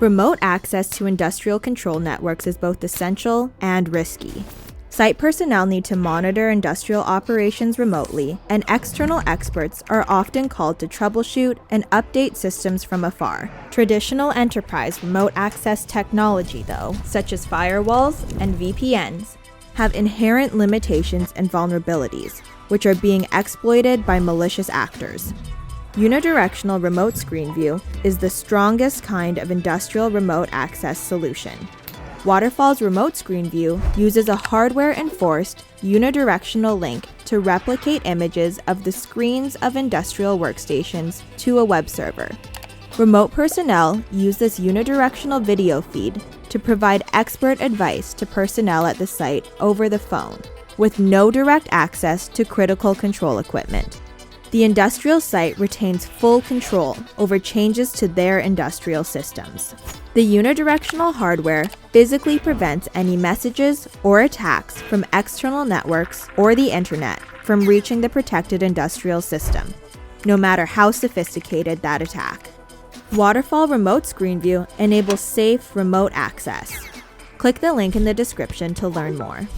Remote access to industrial control networks is both essential and risky. Site personnel need to monitor industrial operations remotely, and external experts are often called to troubleshoot and update systems from afar. Traditional enterprise remote access technology, though, such as firewalls and VPNs, have inherent limitations and vulnerabilities, which are being exploited by malicious actors. Unidirectional remote screen view is the strongest kind of industrial remote access solution. Waterfall's remote screen view uses a hardware-enforced unidirectional link to replicate images of the screens of industrial workstations to a web server. Remote personnel use this unidirectional video feed to provide expert advice to personnel at the site over the phone, with no direct access to critical control equipment. The industrial site retains full control over changes to their industrial systems. The unidirectional hardware physically prevents any messages or attacks from external networks or the internet from reaching the protected industrial system, no matter how sophisticated that attack. Waterfall Remote Screen View enables safe remote access. Click the link in the description to learn more.